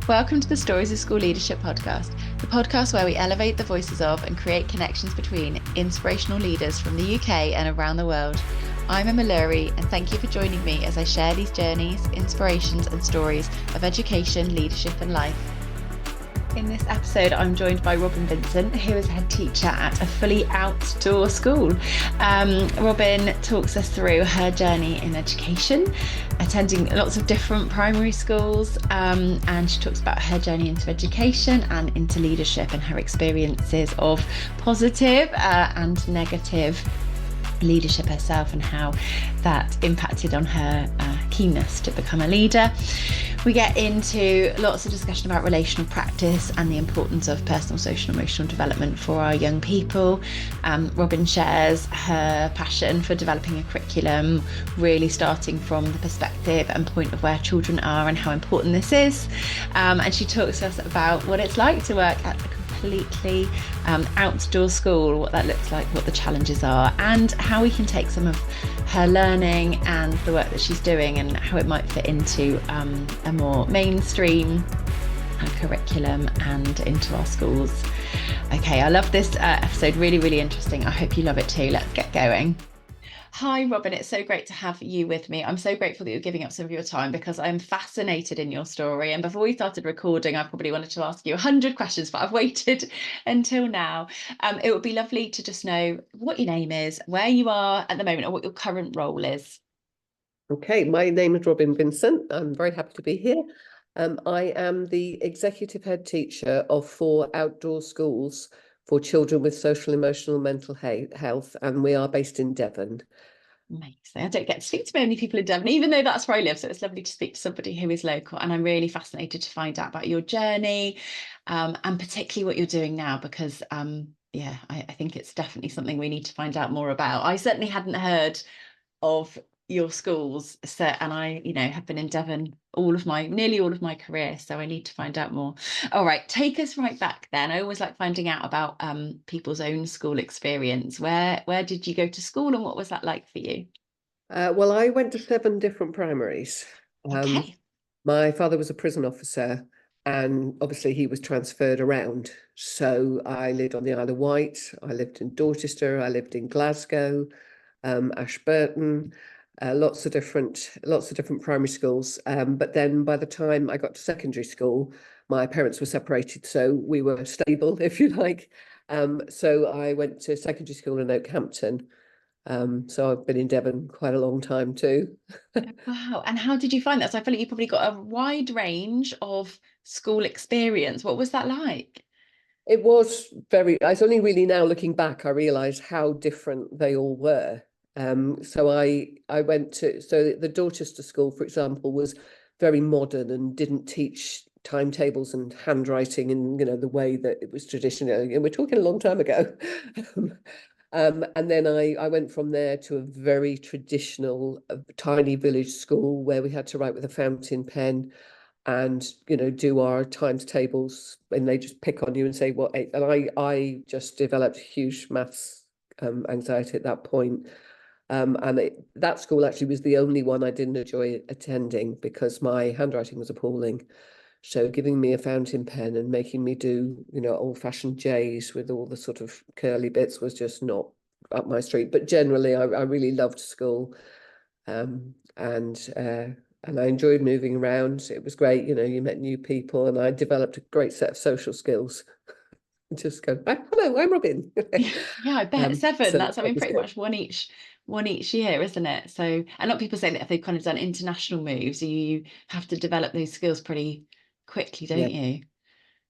Welcome to the Stories of School Leadership podcast, the podcast where we elevate the voices of and create connections between inspirational leaders from the UK and around the world. I'm Emma Lurie, and thank you for joining me as I share these journeys, inspirations, and stories of education, leadership, and life. In this episode, I'm joined by Robyn Vincent, who is a head teacher at a fully outdoor school. Robyn talks us through her journey in education, attending lots of different primary schools, and she talks about her journey into education and into leadership and her experiences of positive and negative leadership herself and how that impacted on her keenness to become a leader. We get into lots of discussion about relational practice and the importance of personal, social, emotional development for our young people. Robyn shares her passion for developing a curriculum, really starting from the perspective and point of where children are and how important this is. And she talks to us about what it's like to work at a completely outdoor school, what that looks like, what the challenges are, and how we can take some of her learning and the work that she's doing and how it might fit into a more mainstream curriculum and into our schools. Okay, I love this episode, really, really interesting. I hope you love it too. Let's get going. Hi, Robyn. It's so great to have you with me. I'm so grateful that you're giving up some of your time because I'm fascinated in your story. And before we started recording, I probably wanted to ask you 100 questions, but I've waited until now. It would be lovely to just know what your name is, where you are at the moment, or what your current role is. Okay, my name is Robyn Vincent. I'm very happy to be here. I am the executive head teacher of 4 outdoor schools for children with social, emotional, mental health, and we are based in Devon. Amazing. I don't get to speak to many people in Devon, even though that's where I live. So it's lovely to speak to somebody who is local. And I'm really fascinated to find out about your journey, and particularly what you're doing now, because I think it's definitely something we need to find out more about. I certainly hadn't heard of your schools, so, and I have been in Devon nearly all of my career, so I need to find out more. All right, take us right back then. I always like finding out about people's own school experience. Where did you go to school and what was that like for you? Well, I went to 7 different primaries. Okay. My father was a prison officer, and obviously he was transferred around. So I lived on the Isle of Wight, I lived in Dorchester, I lived in Glasgow, Ashburton, lots of different primary schools. But then by the time I got to secondary school, my parents were separated, so we were stable, if you like. So I went to secondary school in Oakhampton. So I've been in Devon quite a long time too. Wow. And how did you find that? So I feel like you probably got a wide range of school experience. What was that like? It was it's only really now looking back, I realised how different they all were. So I went so the Dorchester School, for example, was very modern and didn't teach timetables and handwriting in, the way that it was traditionally. And we're talking a long time ago. And then I went from there to a very traditional, tiny village school where we had to write with a fountain pen and do our times tables, and they just pick on you and say what. And I just developed huge maths anxiety at that point. And that school actually was the only one I didn't enjoy attending because my handwriting was appalling. So giving me a fountain pen and making me do, old-fashioned J's with all the sort of curly bits was just not up my street. But generally, I really loved school, and I enjoyed moving around. It was great, you met new people, and I developed a great set of social skills. Just go, hello, I'm Robyn. Yeah, I bet 7. So That's, I that mean, was pretty good. much one each year, isn't it? So, a lot of people say that if they've kind of done international moves, you have to develop those skills pretty quickly, don't Yeah, you?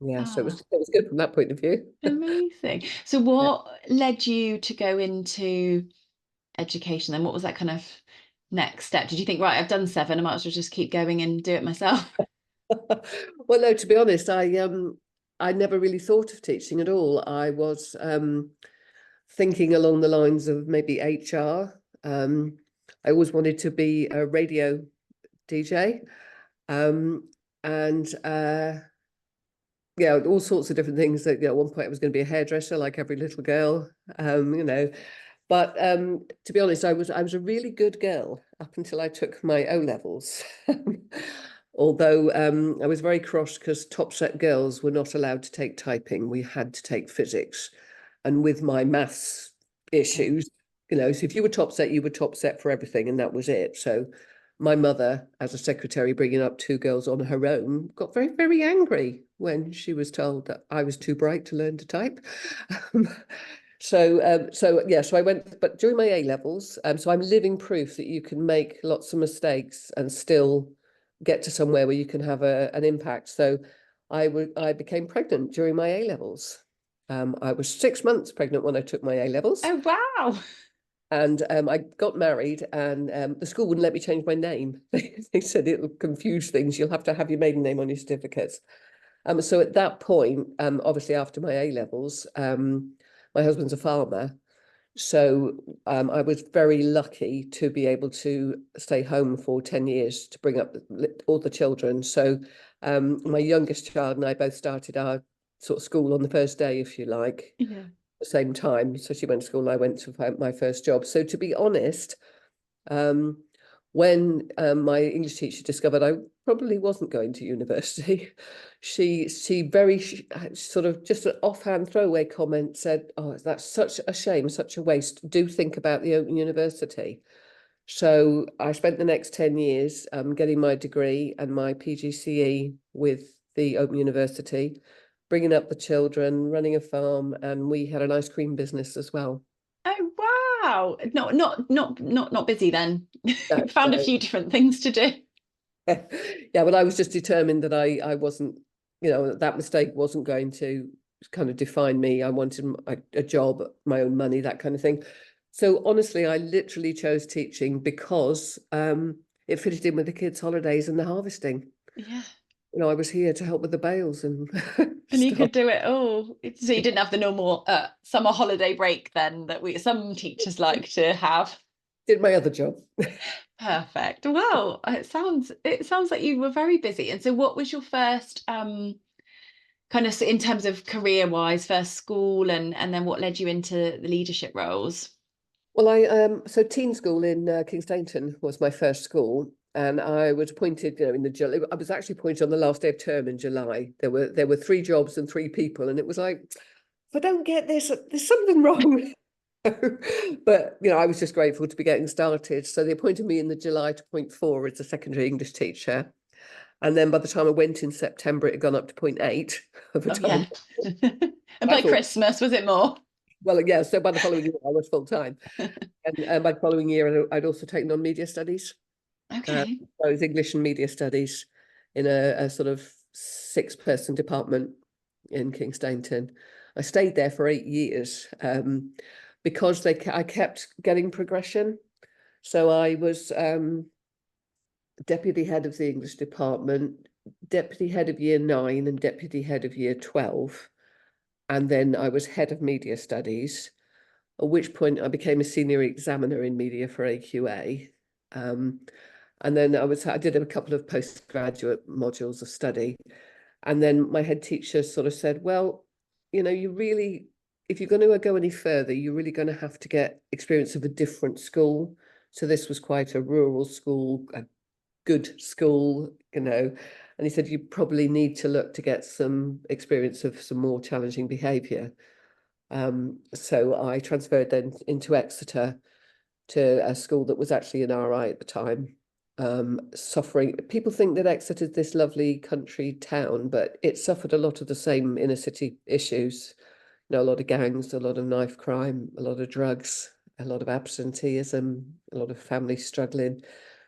yeah. So Ah, it was good from that point of view. amazing. So, what led you to go into education then? What was that kind of next step? Did you think, right, I've done 7, I might as well just keep going and do it myself? Well, no, to be honest, I never really thought of teaching at all. I was thinking along the lines of maybe HR. I always wanted to be a radio DJ, and yeah, all sorts of different things. That at one point I was going to be a hairdresser, like every little girl, But to be honest, I was a really good girl up until I took my O levels. Although I was very cross because top set girls were not allowed to take typing. We had to take physics. And with my maths issues, so if you were top set, you were top set for everything, and that was it. So my mother, as a secretary bringing up two girls on her own, got very, very angry when she was told that I was too bright to learn to type. So I went, but during my A levels, so I'm living proof that you can make lots of mistakes and still get to somewhere where you can have an impact. So I became pregnant during my A levels. I was 6 months pregnant when I took my A levels. Oh, wow. And I got married, and the school wouldn't let me change my name. They said it'll confuse things. You'll have to have your maiden name on your certificates. So at that point, obviously after my A levels, my husband's a farmer. So I was very lucky to be able to stay home for 10 years to bring up all the children. So my youngest child and I both started our sort of school on the first day, if you like. Yeah. The same time. So she went to school and I went to my first job. So to be honest, when my English teacher discovered I probably wasn't going to university, she very sort of just an offhand throwaway comment said, "Oh, that's such a shame, such a waste. Do think about the Open University." So I spent the next 10 years getting my degree and my PGCE with the Open University, bringing up the children, running a farm, and we had an ice cream business as well. Oh, wow. Not busy then. No, Found a no. few different things to do. Yeah, but I was just determined that I wasn't, that mistake wasn't going to kind of define me. I wanted a job, my own money, that kind of thing. So honestly, I literally chose teaching because it fitted in with the kids' holidays and the harvesting. Yeah. I was here to help with the bales and And you stuff. could do it all. So you didn't have the normal summer holiday break then that some teachers like to have. Did my other job. Perfect. Well, it sounds like you were very busy. And so what was your first kind of in terms of career wise, first school and then what led you into the leadership roles? Well, so teen school in Kingstainton was my first school, and I was appointed, in the July. I was actually appointed on the last day of term in July. There were 3 jobs and 3 people, and it was like, if I don't get this, there's something wrong. But I was just grateful to be getting started. So they appointed me in the July to point 4 as a secondary English teacher, and then by the time I went in September, it had gone up to point 8 of the Oh time. yeah. And by Christmas, was it more? Well, yeah. So by the following year, I was full time. And by the following year, I'd also taken on media studies. Okay. I was English and media studies in a sort of 6-person department in Kingstainton. I stayed there for 8 years because I kept getting progression. So I was deputy head of the English department, deputy head of year 9 and deputy head of year 12. And then I was head of media studies, at which point I became a senior examiner in media for AQA. And then I did a couple of postgraduate modules of study. And then my head teacher sort of said, well, you really, if you're going to go any further, you're really going to have to get experience of a different school. So this was quite a rural school, a good school, And he said, you probably need to look to get some experience of some more challenging behaviour. So I transferred then into Exeter to a school that was actually an RI at the time. Suffering. People think that Exeter is this lovely country town, but it suffered a lot of the same inner city issues. A lot of gangs, a lot of knife crime, a lot of drugs, a lot of absenteeism, a lot of families struggling.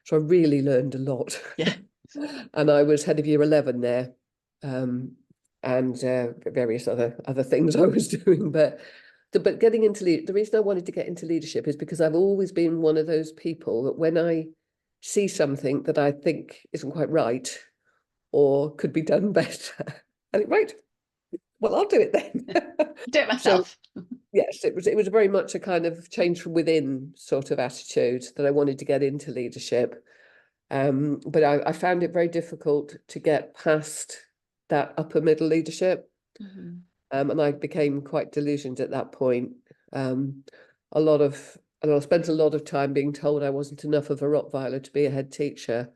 So I really learned a lot. Yeah. And I was head of year 11 there, and various other things I was doing. But getting into the reason I wanted to get into leadership is because I've always been one of those people that when I see something that I think isn't quite right or could be done better, I think, right, well, I'll do it then. Do it myself. So, yes, it was very much a kind of change from within sort of attitude that I wanted to get into leadership. But I found it very difficult to get past that upper middle leadership. Mm-hmm. And I became quite delusioned at that point. I spent a lot of time being told I wasn't enough of a Rottweiler to be a head teacher.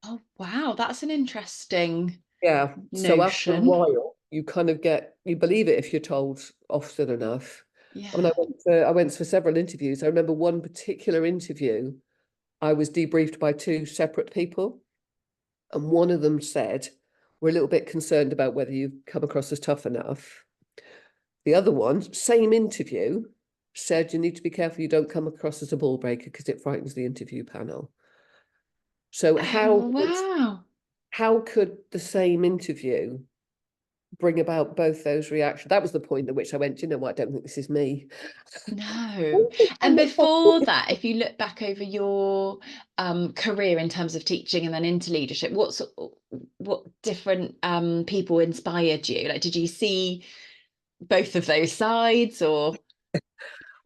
Oh, wow, that's an interesting Yeah. So after a notion. while, you kind of you believe it if you're told often enough. I mean, Yeah. I went for several interviews. I remember one particular interview, I was debriefed by two separate people, and one of them said, "We're a little bit concerned about whether you come across as tough enough." The other one, same interview, said, "You need to be careful you don't come across as a ball breaker because it frightens the interview panel." So Oh, wow. how could the same interview bring about both those reactions? That was the point at which I went, you know what, I don't think this is me. No. And before that, if you look back over your career in terms of teaching and then into leadership, what different people inspired you? Like, did you see both of those sides or?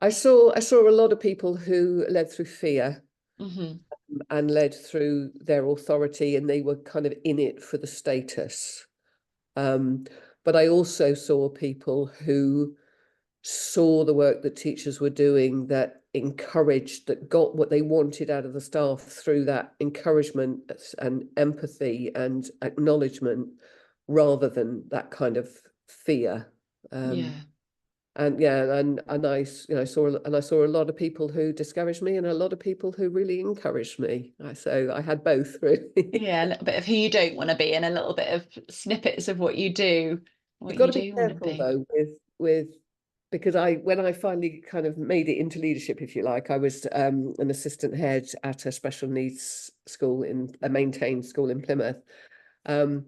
I saw a lot of people who led through fear Mhm. and led through their authority, and they were kind of in it for the status. Um, but I also saw people who saw the work that teachers were doing, that encouraged, that got what they wanted out of the staff through that encouragement and empathy and acknowledgement, rather than that kind of fear. Yeah. And yeah, and I, I saw a lot of people who discouraged me and a lot of people who really encouraged me. So I had both, really. Yeah, a little bit of who you don't want to be and a little bit of snippets of what You've got you to be do want to careful be. though with because when I finally kind of made it into leadership, if you like, I was an assistant head at a special needs school, in a maintained school in Plymouth. Um,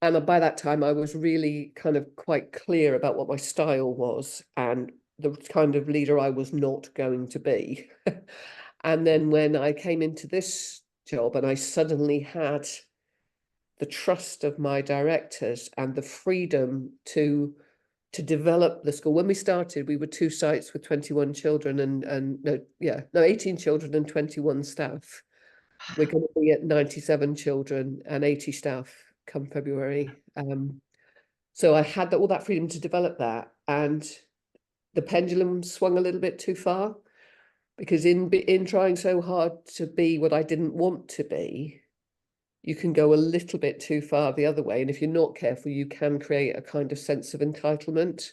and by that time, I was really kind of quite clear about what my style was and the kind of leader I was not going to be. And then when I came into this job and I suddenly had the trust of my directors and the freedom to develop the school. When we started, we were two sites with 21 children and 18 children and 21 staff. We're Wow. going to be at 97 children and 80 staff come February. So I had all that freedom to develop that, and the pendulum swung a little bit too far, because in trying so hard to be what I didn't want to be, you can go a little bit too far the other way. And if you're not careful, you can create a kind of sense of entitlement.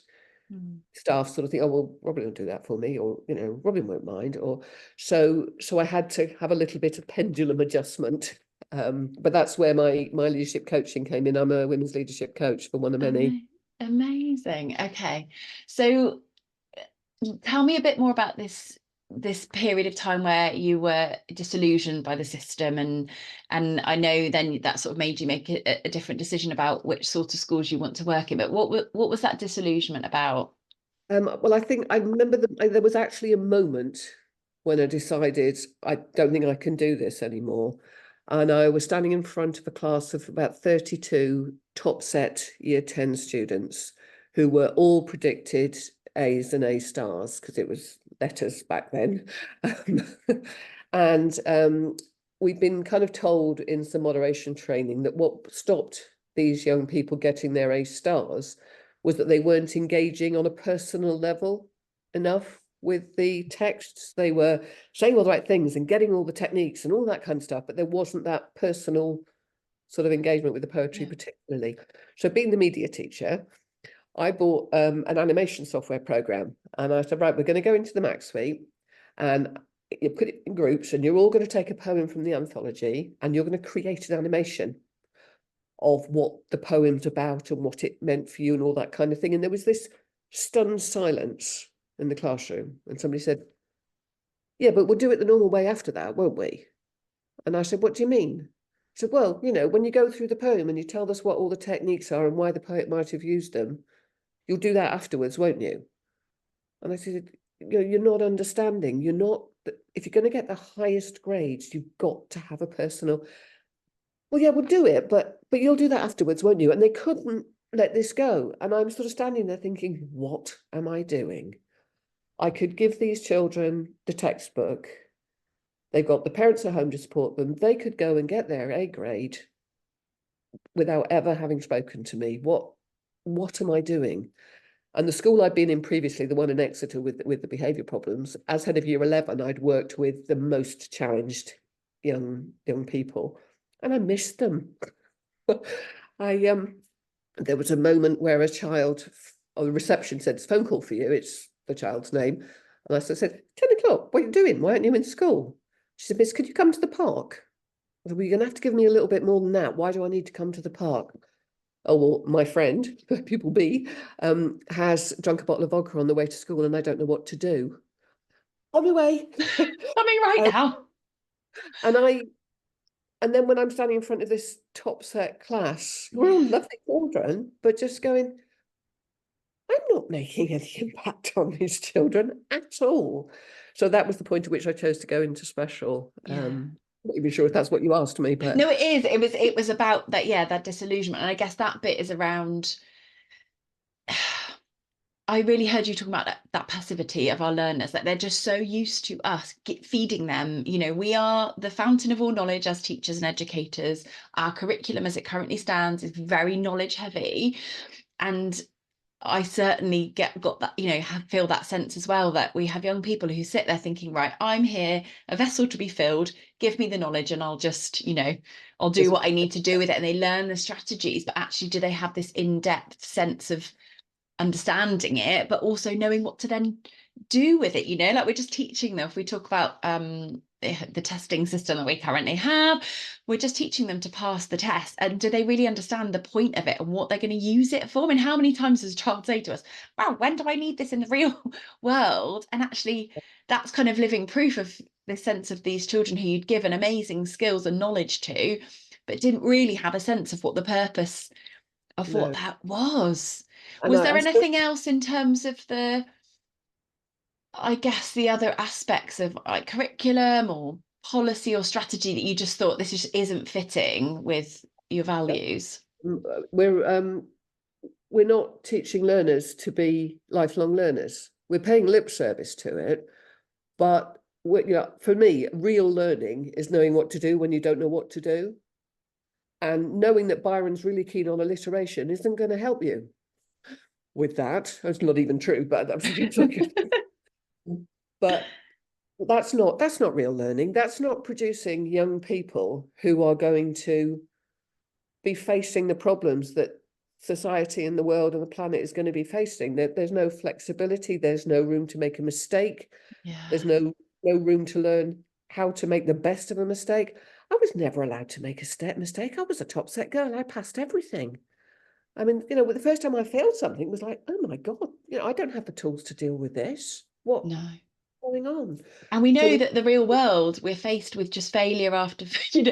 Mm. Staff sort of think, oh, well, Robyn will do that for me, or, you know, Robyn won't mind. Or so I had to have a little bit of pendulum adjustment. But that's where my leadership coaching came in. I'm a women's leadership coach for one of many. Amazing. Okay. So tell me a bit more about this period of time where you were disillusioned by the system, and I know then that sort of made you make a different decision about which sort of schools you want to work in. But what was that disillusionment about? Well, I think I remember there was actually a moment when I decided I don't think I can do this anymore. And I was standing in front of a class of about 32 top set year 10 students who were all predicted A's and A stars, because it was letters back then. And we've been kind of told in some moderation training that what stopped these young people getting their A stars was that they weren't engaging on a personal level enough with the texts. They were saying all the right things and getting all the techniques and all that kind of stuff, but there wasn't that personal sort of engagement with the poetry, Yeah. particularly. So being the media teacher, I bought an animation software program, and I said, right, we're going to go into the Mac suite, and you put it in groups, and you're all going to take a poem from the anthology, and you're going to create an animation of what the poem's about and what it meant for you and all that kind of thing. And there was this stunned silence in the classroom, and somebody said, yeah, but we'll do it the normal way after that, won't we? And I said, what do you mean? He said, well, you know, when you go through the poem and you tell us what all the techniques are and why the poet might have used them, you'll do that afterwards, won't you? And I said, you know, you're not understanding. You're not, if you're going to get the highest grades, you've got to have a personal, well, yeah, we'll do it, but you'll do that afterwards, won't you? And they couldn't let this go. And I'm sort of standing there thinking, what am I doing? I could give these children the textbook. They've got the parents at home to support them. They could go and get their A grade without ever having spoken to me. What am I doing? And the school I'd been in previously, the one in Exeter with the behaviour problems, as head of year 11, I'd worked with the most challenged young people. and I missed them. I there was a moment where a child on the reception said, "It's a phone call for you." It's the child's name. And I said, 10 o'clock, what are you doing? Why aren't you in school? She said, "Miss, could you come to the park?" I said, "Well, you're going to have to give me a little bit more than that. Why do I need to come to the park?" "Oh, well, my friend, pupil B, has drunk a bottle of vodka on the way to school and I don't know what to do." On my way. Coming right now. And then when I'm standing in front of this top set class, we're all lovely children, but just going, I'm not making any impact on these children at all. So that was the point at which I chose to go into special. I'm not even sure if that's what you asked me, but No, it is. It was about that, that disillusionment. And I guess that bit is around I really heard you talking about that passivity of our learners, that they're just so used to us feeding them. We are the fountain of all knowledge as teachers and educators. Our curriculum as it currently stands is very knowledge heavy. And I certainly got that, feel that sense as well, that we have young people who sit there thinking, right, I'm here, a vessel to be filled, give me the knowledge and I'll just, I'll do what I need to do with it. And they learn the strategies, but actually do they have this in-depth sense of understanding it, but also knowing what to then do with it? Like we're just teaching them. If we talk about the testing system that we currently have, we're just teaching them to pass the test, and do they really understand the point of it and what they're going to use it for? I mean, how many times does a child say to us, "Wow, when do I need this in the real world?" And actually that's kind of living proof of the sense of these children who you'd given amazing skills and knowledge to, but didn't really have a sense of what the purpose of what that was. and Was there I still, anything else in terms of I guess, the other aspects of like curriculum or policy or strategy that you just thought this just isn't fitting with your values? we're we're not teaching learners to be lifelong learners. We're paying lip service to it, but for me, real learning is knowing what to do when you don't know what to do. And knowing that Byron's really keen on alliteration isn't going to help you with that. It's not even true, but but that's not real learning. That's not producing young people who are going to be facing the problems that society and the world and the planet is going to be facing. There's no flexibility. There's no room to make a mistake. There's no room to learn how to make the best of a mistake. I was never allowed to make a mistake. I was a top set girl. I passed everything. I mean, the first time I failed something was like, oh my God, I don't have the tools to deal with this. What No. going on? And we know So that the real world, we're faced with just failure after,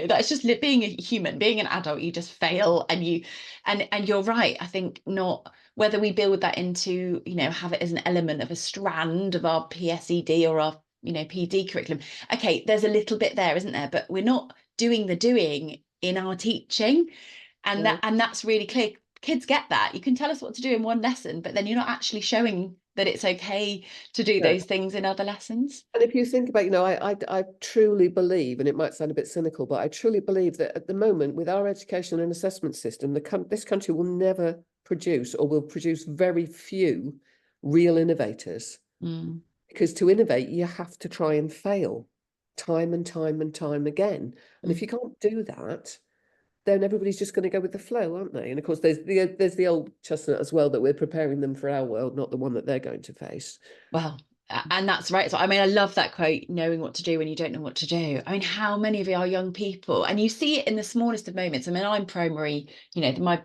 that's just being a human, being an adult, you just fail and you're right. I think not whether we build that into, have it as an element of a strand of our PSED or our, PD curriculum. Okay, there's a little bit there, isn't there? But we're not doing the doing in our teaching. And that's really clear. Kids get that. You can tell us what to do in one lesson, but then you're not actually showing that it's okay to do those things in other lessons. And if you think about, I truly believe, and it might sound a bit cynical, but I truly believe that at the moment, with our education and assessment system, this country will never produce, or will produce very few real innovators. Because to innovate, you have to try and fail time and time and time again. And if you can't do that, then everybody's just going to go with the flow, aren't they? And of course, there's the old chestnut as well, that we're preparing them for our world, not the one that they're going to face. Well, and that's right. So, I mean, I love that quote, knowing what to do when you don't know what to do. I mean, how many of our young people, and you see it in the smallest of moments. I mean, I'm primary, my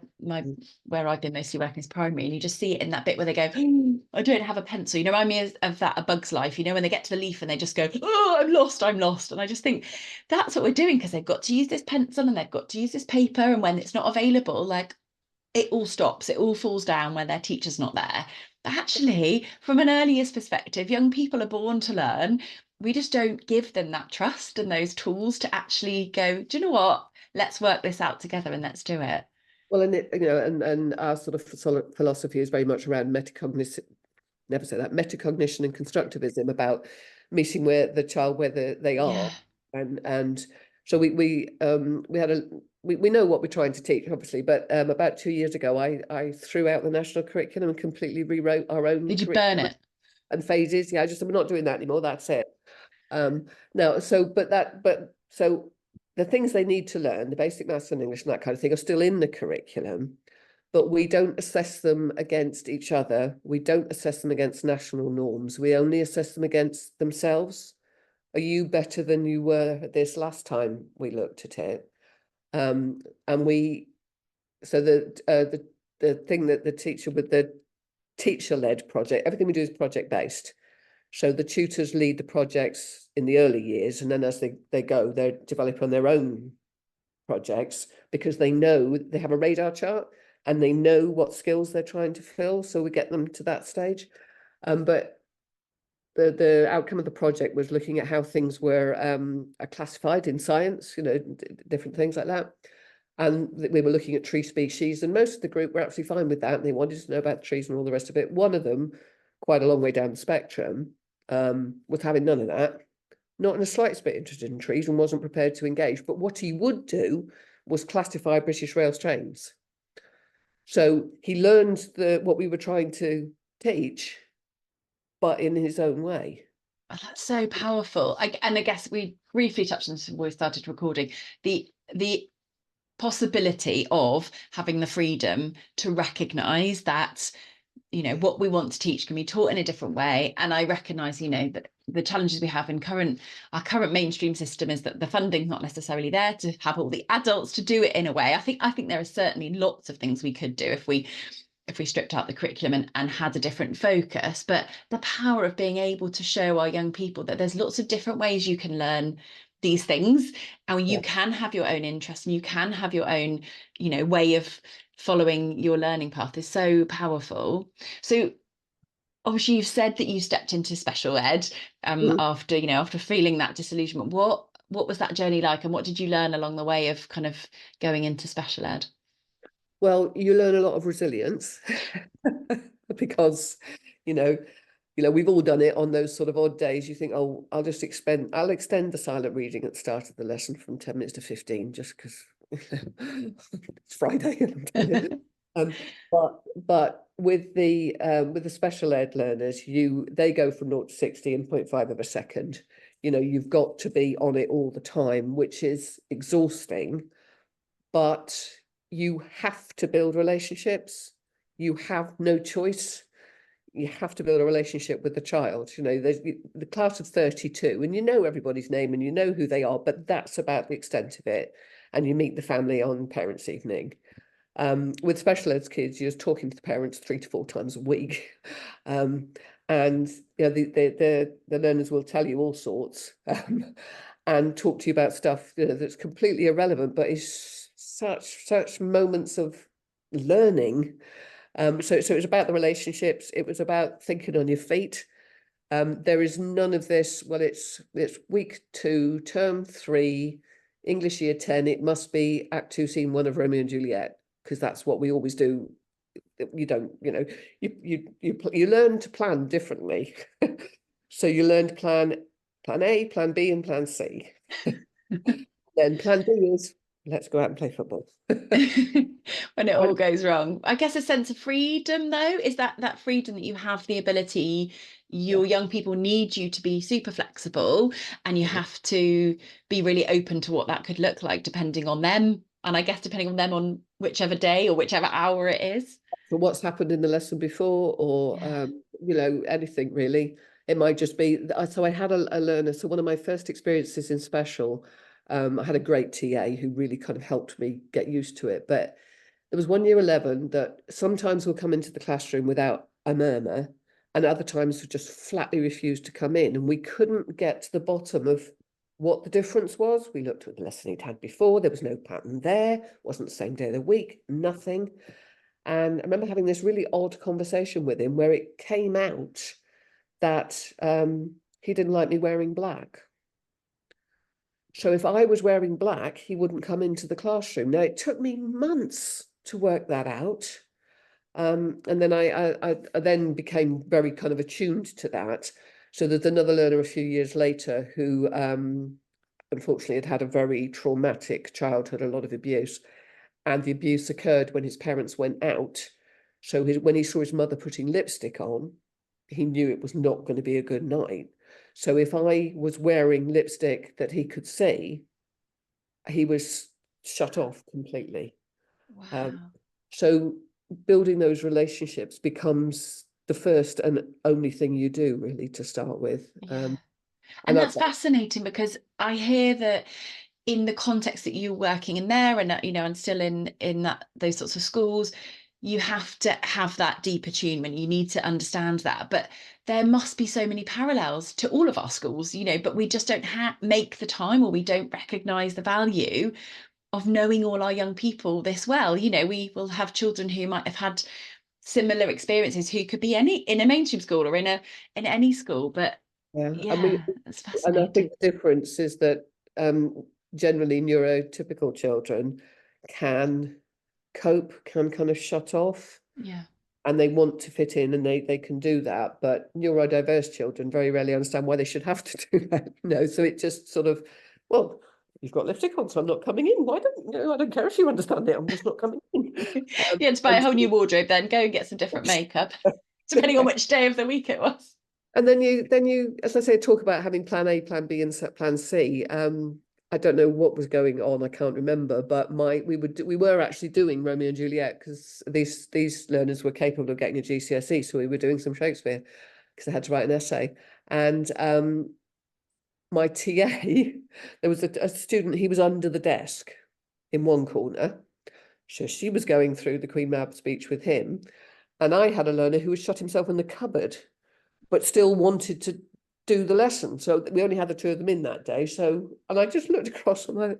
where I've been mostly working is primary, and you just see it in that bit where they go, oh, I don't have a pencil. You remind me of that A Bug's Life, when they get to the leaf and they just go, oh, I'm lost. And I just think that's what we're doing, because they've got to use this pencil and they've got to use this paper. And when it's not available, like, it all stops, it all falls down when their teacher's not there. But actually, from an earliest perspective, young people are born to learn. We just don't give them that trust and those tools to actually go, do you know what? Let's work this out together and let's do it. Well, and and our sort of philosophy is very much around metacognition, never say that, metacognition and constructivism, about meeting the child where they are. And so we had we know what we're trying to teach, obviously, but about 2 years ago, I threw out the national curriculum and completely rewrote our own. Did you burn it? And phases? Yeah, we're not doing that anymore. That's it. Now, so the things they need to learn, the basic maths and English and that kind of thing, are still in the curriculum, but we don't assess them against each other. We don't assess them against national norms. We only assess them against themselves. Are you better than you were at this last time we looked at it? And so the thing that the teacher with the teacher-led project, everything we do is project-based. So the tutors lead the projects in the early years, and then as they go, they're developing their own projects because they know they have a radar chart and they know what skills they're trying to fill. So we get them to that stage. But the outcome of the project was looking at how things were classified in science, different things like that. And we were looking at tree species, and most of the group were absolutely fine with that. And they wanted to know about trees and all the rest of it. One of them, quite a long way down the spectrum, was having none of that, not in the slightest bit interested in trees and wasn't prepared to engage. But what he would do was classify British Rail's trains. So he learned what we were trying to teach, but in his own way. Oh, that's so powerful. And I guess we briefly touched on this before we started recording, the possibility of having the freedom to recognize that what we want to teach can be taught in a different way. And I recognize that the challenges we have in our current mainstream system is that the funding's not necessarily there to have all the adults to do it in a way. I think there are certainly lots of things we could do if we stripped out the curriculum and had a different focus. But the power of being able to show our young people that there's lots of different ways you can learn these things, and you can have your own interests and you can have your own way of following your learning path is so powerful. So obviously you've said that you stepped into special ed after feeling that disillusionment. What was that journey like, and what did you learn along the way of kind of going into special ed? Well, you learn a lot of resilience because we've all done it on those sort of odd days. You think, oh, I'll extend the silent reading at the start of the lesson from 10 minutes to 15 just because it's Friday. But with the special ed learners, they go from 0 to 60 in 0.5 of a second. You've got to be on it all the time, which is exhausting, but you have to build relationships. You have no choice. You have to build a relationship with the child. There's the class of 32, and everybody's name and you know who they are, but that's about the extent of it. And you meet the family on parents' evening. With special ed kids, you're talking to the parents 3 to 4 times a week. And the learners will tell you all sorts and talk to you about stuff that's completely irrelevant, but is such moments of learning. So it was about the relationships. It was about thinking on your feet. There is none of this. Well, it's week 2, term 3, English year 10. It must be Act 2, Scene 1 of Romeo and Juliet, because that's what we always do. You don't, you learn to plan differently. So you learn to plan A, plan B, and plan C. Then plan B is, let's go out and play football. When it all goes wrong. I guess a sense of freedom, though, is that freedom that you have the ability, your young people need you to be super flexible, and you have to be really open to what that could look like depending on them. And I guess depending on them on whichever day or whichever hour it is. For what's happened in the lesson before, or anything really. It might just be. So I had a learner. So one of my first experiences in special, I had a great TA who really kind of helped me get used to it. But there was one year 11 that sometimes will come into the classroom without a murmur, and other times would just flatly refuse to come in. And we couldn't get to the bottom of what the difference was. We looked at the lesson he'd had before. There was no pattern there. Wasn't the same day of the week. Nothing. And I remember having this really odd conversation with him where it came out that he didn't like me wearing black. So if I was wearing black, he wouldn't come into the classroom. Now, it took me months to work that out. And then I then became very kind of attuned to that. So there's another learner a few years later who unfortunately had a very traumatic childhood, a lot of abuse. And the abuse occurred when his parents went out. So when he saw his mother putting lipstick on, he knew it was not going to be a good night. So if I was wearing lipstick that he could see, he was shut off completely. Wow. So building those relationships becomes the first and only thing you do, really, to start with. Yeah. And And that's fascinating, because I hear that in the context that you're working in there, and and still in that those sorts of schools, you have to have that deep attunement. You need to understand that. But there must be so many parallels to all of our schools, but we just don't make the time, or we don't recognize the value of knowing all our young people this well. We will have children who might have had similar experiences, who could be in a mainstream school or in any school. But yeah, yeah, it's and I fascinating. think the difference is that generally neurotypical children can cope, can kind of shut off, Yeah. and they want to fit in, and they can do that. But neurodiverse children very rarely understand why they should have to do that. So it just sort of, well, you've got lipstick on, so I'm not coming in. Why don't I don't care if you understand it. I'm just not coming in. You had to buy a whole new wardrobe then, go and get some different makeup, depending on which day of the week it was. And then you, as I say, talk about having plan A, plan B, and plan C. I don't know what was going on. I can't remember, but we were actually doing Romeo and Juliet, because these learners were capable of getting a GCSE, so we were doing some Shakespeare because I had to write an essay. And my TA, there was a student. He was under the desk in one corner, so she was going through the Queen Mab speech with him, and I had a learner who was shut himself in the cupboard, but still wanted to do the lesson. So we only had the two of them in that day. And I just looked across and I,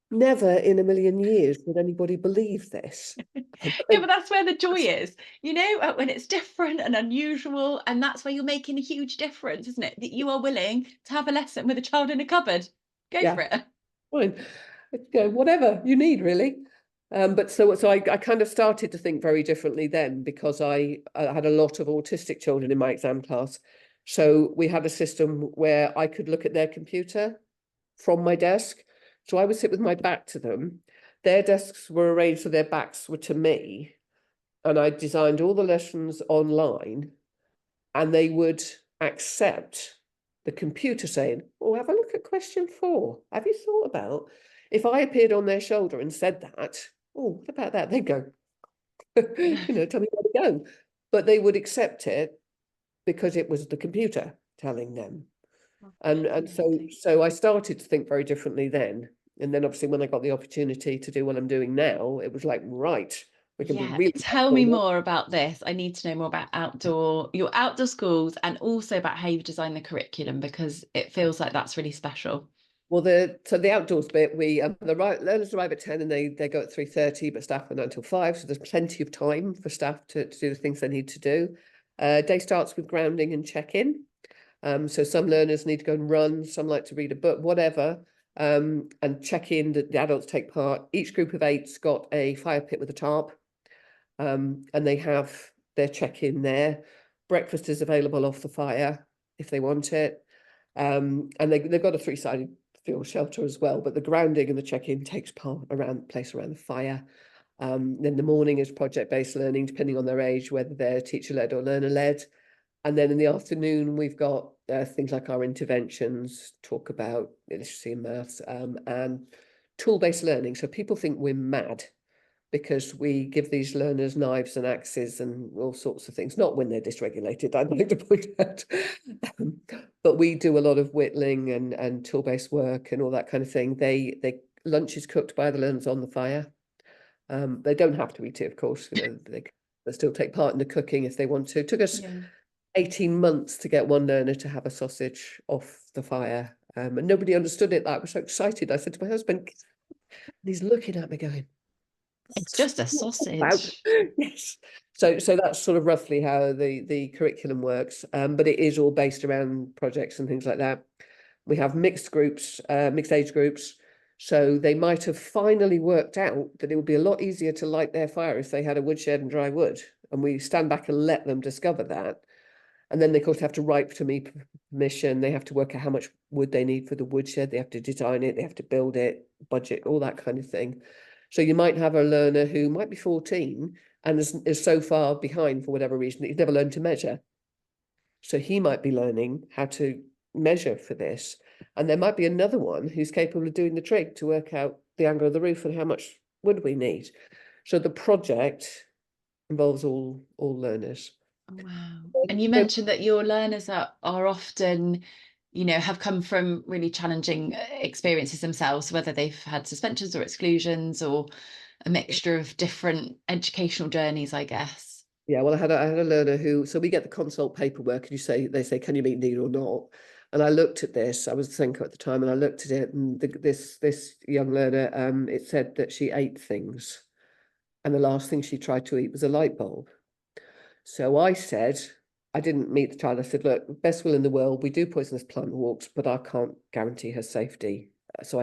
never in a million years would anybody believe this. Yeah, but that's where the joy is, when it's different and unusual, and that's where you're making a huge difference, isn't it? That you are willing to have a lesson with a child in a cupboard. Go for Yeah, it. fine. Whatever you need, really. But so I kind of started to think very differently then, because I had a lot of autistic children in my exam class. So we had a system where I could look at their computer from my desk. So I would sit with my back to them. Their desks were arranged so their backs were to me. And I designed all the lessons online, and they would accept the computer saying, oh, have a look at question 4. Have you thought about, if I appeared on their shoulder and said that, oh, what about that? They'd go, tell me where to go. But they would accept it because it was the computer telling them. And so I started to think very differently then. And then obviously when I got the opportunity to do what I'm doing now, it was like, right, we can be Yeah, really tell me more about this. I need to know more about your outdoor schools, and also about how you've designed the curriculum, because it feels like that's really special. well. The outdoors bit, we the learners arrive at 10 and they go at 3:30, but staff are 9 till 5, so there's plenty of time for staff to do the things they need to do. Day starts with grounding and check-in. So some learners need to go and run, some like to read a book, whatever, and check in that the adults take part. Each group of 8's got a fire pit with a tarp, and they have their check-in there. Breakfast is available off the fire if they want it, and they've got a 3-sided fuel shelter as well, but the grounding and the check-in takes place around the fire. Then the morning is project-based learning, depending on their age, whether they're teacher-led or learner-led. And then in the afternoon, we've got things like our interventions, talk about literacy and maths, and tool-based learning. So people think we're mad because we give these learners knives and axes and all sorts of things, not when they're dysregulated, I'd like to point out. But we do a lot of whittling and tool-based work and all that kind of thing. Lunch is cooked by the learners on the fire. They don't have to eat it, of course. They still take part in the cooking if they want to. It took us 18 months to get one learner to have a sausage off the fire, and nobody understood it. I was so excited. I said to my husband, and he's looking at me going, It's just a sausage. yes. So that's sort of roughly how the curriculum works, but it is all based around projects and things like that. We have mixed groups, mixed age groups, so they might have finally worked out that it would be a lot easier to light their fire if they had a woodshed and dry wood, and we stand back and let them discover that. And then they, of course, have to write to me permission. They have to work out how much wood they need for the woodshed. They have to design it. They have to build it, budget, all that kind of thing. So you might have a learner who might be 14 and is so far behind for whatever reason that he's never learned to measure. So he might be learning how to measure for this. And there might be another one who's capable of doing the trick to work out the angle of the roof and how much wood we need. So the project involves all learners. Wow. And you mentioned that your learners are often, have come from really challenging experiences themselves, whether they've had suspensions or exclusions or a mixture of different educational journeys, I guess. Yeah, well, I had a learner who, so we get the consult paperwork, and they say, can you meet need or not? And I looked at this. I was the Senko at the time, and I looked at it, and this young learner, it said that she ate things, and the last thing she tried to eat was a light bulb. So I said, I didn't meet the child. I said, look, best will in the world, we do poisonous plant walks, but I can't guarantee her safety. So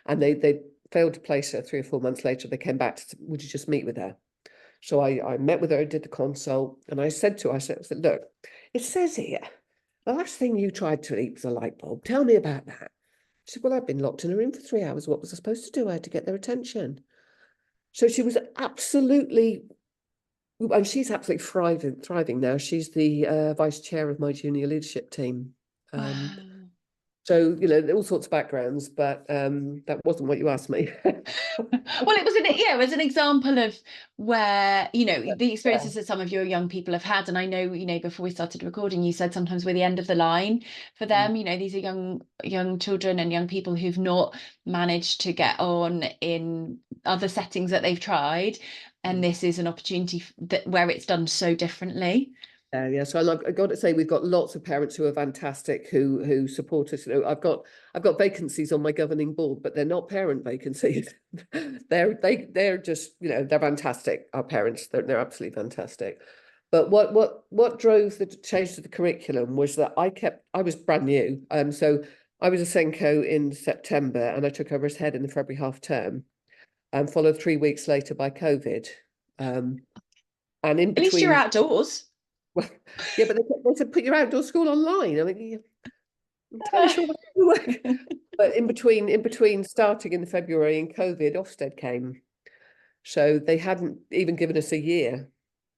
and they failed to place her 3 or 4 months later. They came back to, would you just meet with her? So I met with her, did the consult, and I said to her, I said, look, it says here, the last thing you tried to eat was a light bulb. Tell me about that. She said, well, I've been locked in a room for 3 hours. What was I supposed to do? I had to get their attention. So she was absolutely, and she's absolutely thriving now. She's the vice chair of my junior leadership team. Wow. So, all sorts of backgrounds, but that wasn't what you asked me. Well, it was an example of where, the experiences that some of your young people have had. And I know, before we started recording, you said sometimes we're the end of the line for them. These are young children and young people who've not managed to get on in other settings that they've tried. And this is an opportunity where it's done so differently. Yeah. So I've got to say, we've got lots of parents who are fantastic who support us. I've got vacancies on my governing board, but they're not parent vacancies. they're just they're fantastic. Our parents, they're absolutely fantastic. But what drove the change to the curriculum was that I was brand new. So I was a Senko in September, and I took over as head in the February half term, and followed 3 weeks later by COVID. And in between, At least you're outdoors. well, yeah, but they said put your outdoor school online. I mean, I'm entirely sure that will work. But in between starting in February and COVID, Ofsted came, so they hadn't even given us a year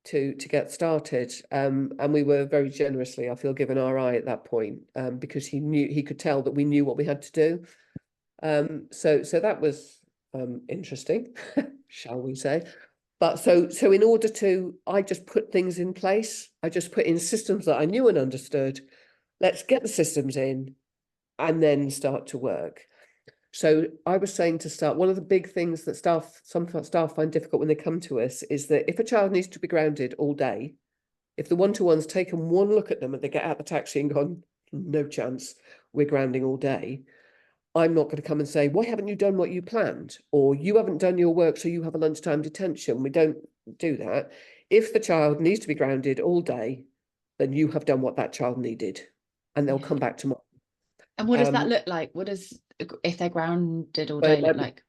to get started. And we were very generously, I feel, given RI at that point, because he could tell that we knew what we had to do. So that was interesting, shall we say. But so in order I just put things in place. I just put in systems that I knew and understood. Let's get the systems in and then start to work. So I was saying to start, one of the big things that some staff find difficult when they come to us is that if a child needs to be grounded all day, if the one-to-one's taken one look at them and they get out the taxi and gone, no chance, we're grounding all day, I'm not going to come and say, why haven't you done what you planned? Or you haven't done your work, so you have a lunchtime detention. We don't do that. If the child needs to be grounded all day, then you have done what that child needed, and they'll come back tomorrow. And what does that look like? What does, if they're grounded all day, look like?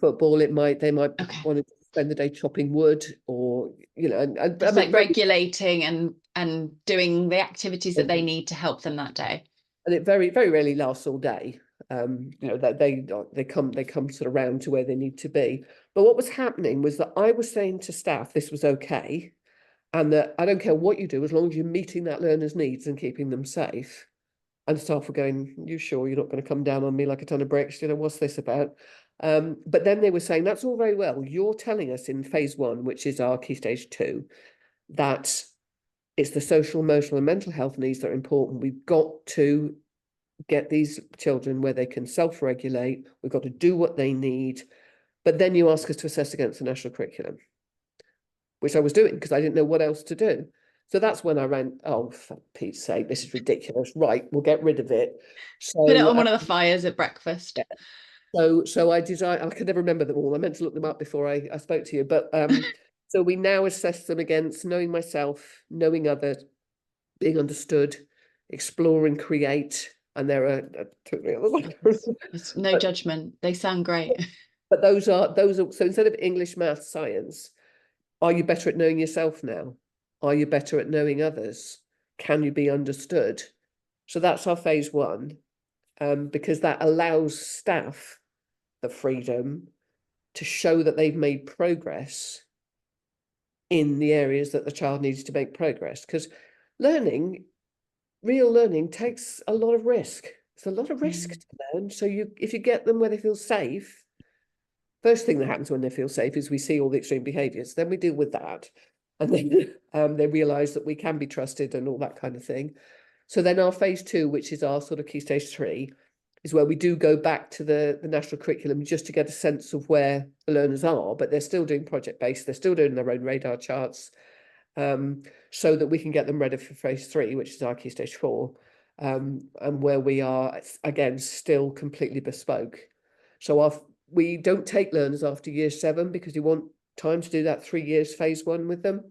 Football, they might Okay. want to spend the day chopping wood, or and Just like regulating and doing the activities that they need to help them that day. And it very, very rarely lasts all day. That they come sort of round to where they need to be. But what was happening was that I was saying to staff this was okay, and that I don't care what you do as long as you're meeting that learner's needs and keeping them safe. And staff were going, you sure you're not going to come down on me like a ton of bricks? What's this about? But then they were saying, that's all very well. You're telling us in phase 1, which is our key stage 2, that it's the social, emotional and mental health needs that are important. We've got to get these children where they can self-regulate. We've got to do what they need. But then you ask us to assess against the national curriculum, which I was doing because I didn't know what else to do. So that's when I ran, oh, for Pete's sake, this is ridiculous. Right, we'll get rid of it. So put it on one of the fires at breakfast. Yeah. So I designed, I could never remember them all. I meant to look them up before I spoke to you. But so we now assess them against knowing myself, knowing others, being understood, explore and create. And there are It's no judgment. They sound great. But those are so instead of English, math, science, are you better at knowing yourself now? Are you better at knowing others? Can you be understood? So that's our phase 1, because that allows staff the freedom to show that they've made progress in the areas that the child needs to make progress. Because real learning takes a lot of risk. It's a lot of risk to learn. So if you get them where they feel safe, first thing that happens when they feel safe is we see all the extreme behaviours. Then we deal with that. And then they realise that we can be trusted and all that kind of thing. So then our phase 2, which is our sort of key stage 3, is where we do go back to the national curriculum just to get a sense of where the learners are, but they're still doing project-based, they're still doing their own radar charts, so that we can get them ready for phase 3, which is our key stage 4, and where we are, again, still completely bespoke. So we don't take learners after year 7 because you want time to do that 3 years phase 1 with them.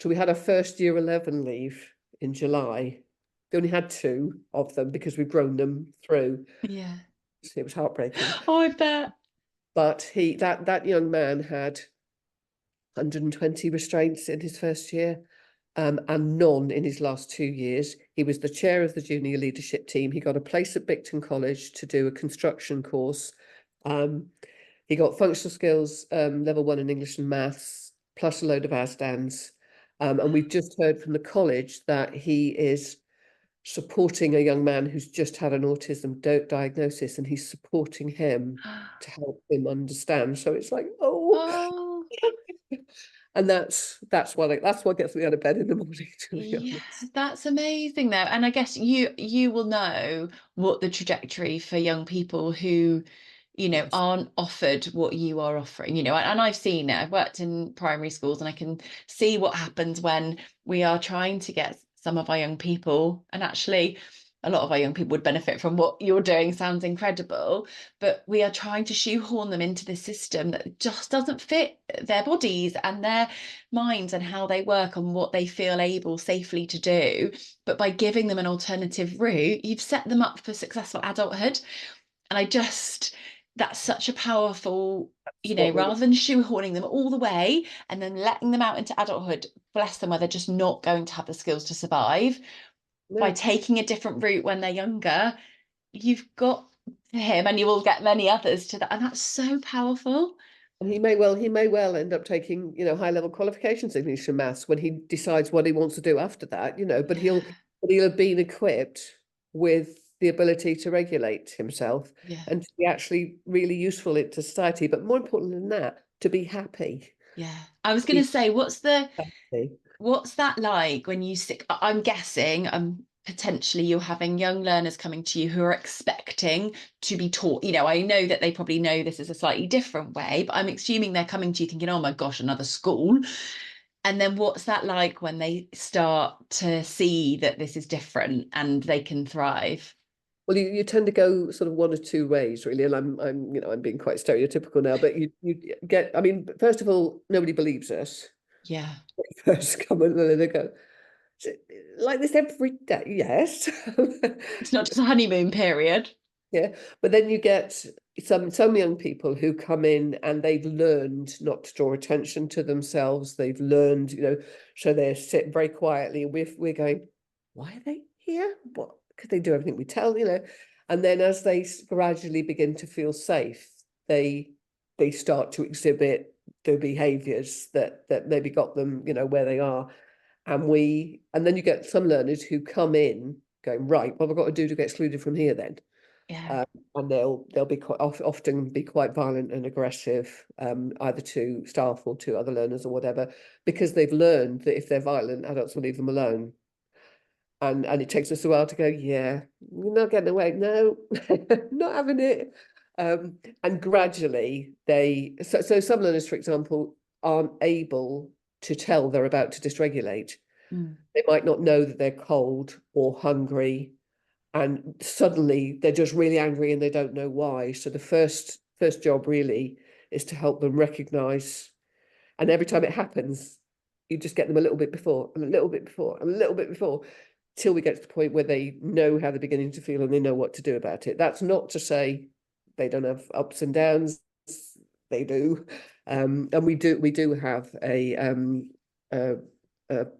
So we had our first year 11 leave in July. They only had 2 of them because we've grown them through. Yeah. It was heartbreaking. Oh, I bet. But that young man had 120 restraints in his first year, and none in his last 2 years. He was the chair of the junior leadership team. He got a place at Bicton College to do a construction course. He got functional skills level 1 in English and maths, plus a load of ASDANs. And we've just heard from the college that he is supporting a young man who's just had an autism diagnosis, and he's supporting him to help him understand. So it's like, Oh, and that's what gets me out of bed in the morning, to be yeah, honest. that's amazing though. And I guess you will know what the trajectory for young people who, Yes. aren't offered what you are offering, and I've seen it. I've worked in primary schools and I can see what happens when we are trying to get some of our young people, and actually a lot of our young people would benefit from what you're doing, sounds incredible, but we are trying to shoehorn them into this system that just doesn't fit their bodies and their minds and how they work and what they feel able safely to do. But by giving them an alternative route, you've set them up for successful adulthood. And that's such a powerful, rather than shoehorning them all the way and then letting them out into adulthood, bless them, where they're just not going to have the skills to survive. By No. taking a different route when they're younger, you've got him and you will get many others to that. And that's so powerful. And he may well end up taking, high level qualifications in English and maths when he decides what he wants to do after that, but Yeah. he'll have been equipped with the ability to regulate himself Yeah. and to be actually really useful to society. But more important than that, to be happy. Yeah. I was To going to be say, happy. what's that like when you sick? I'm guessing potentially you're having young learners coming to you who are expecting to be taught. I know that they probably know this is a slightly different way, but I'm assuming they're coming to you thinking, oh my gosh, another school. And then what's that like when they start to see that this is different and they can thrive? Well, you tend to go sort of one or two ways, really, and I'm being quite stereotypical now, but you get, I mean, first of all, nobody believes us. Yeah. First come and then they go, "Is it like this every day?" Yes. It's not just a honeymoon period. Yeah, but then you get some young people who come in and they've learned not to draw attention to themselves. They've learned, so they sit very quietly. We're going, why are they here? What? Because they do everything we tell, And then as they gradually begin to feel safe, they start to exhibit the behaviours that maybe got them, where they are. And then you get some learners who come in going, right, what have I got to do to get excluded from here then? Yeah. And they'll be often be quite violent and aggressive, either to staff or to other learners or whatever, because they've learned that if they're violent, adults will leave them alone. And it takes us a while to go, yeah, you're not getting away. No, not having it. And gradually so some learners, for example, aren't able to tell they're about to dysregulate. Mm. They might not know that they're cold or hungry, and suddenly they're just really angry and they don't know why. So the first job really is to help them recognize, and every time it happens, you just get them a little bit before and a little bit before and a little bit before, till we get to the point where they know how they're beginning to feel and they know what to do about it. That's not to say they don't have ups and downs, they do. And we do have a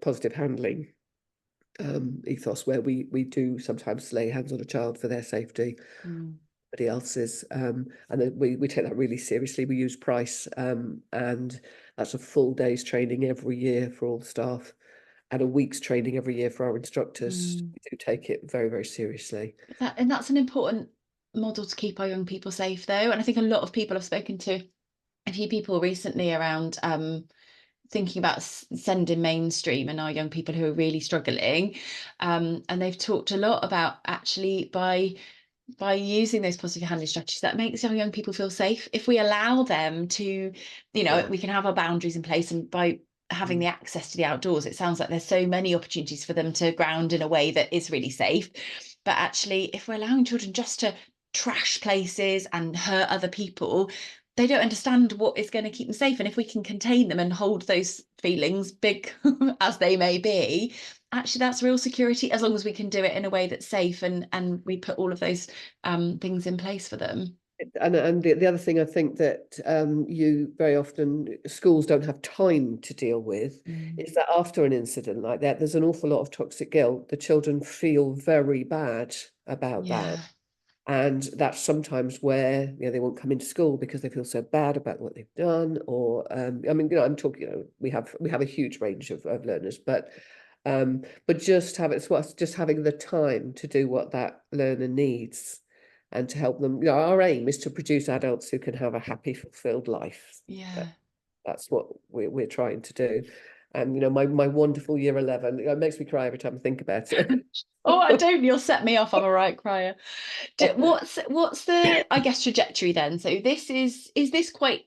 positive handling ethos where we do sometimes lay hands on a child for their safety. Mm. Somebody else's, and then we take that really seriously. We use price, and that's a full day's training every year for all the staff. and a week's training every year for our instructors. We do take it very, very seriously. And that's an important model to keep our young people safe, though. And I think a lot of people, I've spoken to a few people recently around thinking about sending mainstream and our young people who are really struggling. And they've talked a lot about actually by using those positive handling strategies, that makes our young people feel safe. If we allow them to, we can have our boundaries in place, and by having the access to the outdoors, it sounds like there's so many opportunities for them to ground in a way that is really safe. But actually, if we're allowing children just to trash places and hurt other people, they don't understand what is going to keep them safe. And if we can contain them and hold those feelings, big as they may be, actually that's real security, as long as we can do it in a way that's safe, and we put all of those things in place for them. And the other thing I think that you very often, schools don't have time to deal with is that after an incident like that, there's an awful lot of toxic guilt. The children feel very bad about that. And that's sometimes where they won't come into school because they feel so bad about what they've done. Or I mean, I'm talking, we have a huge range of learners, but just having the time to do what that learner needs and to help them. Our aim is to produce adults who can have a happy, fulfilled life. That's what we're trying to do. And my wonderful year 11, it makes me cry every time I think about it. Oh, I don't, you'll set me off. I'm a right crier. What's the, I guess, trajectory then? So is this quite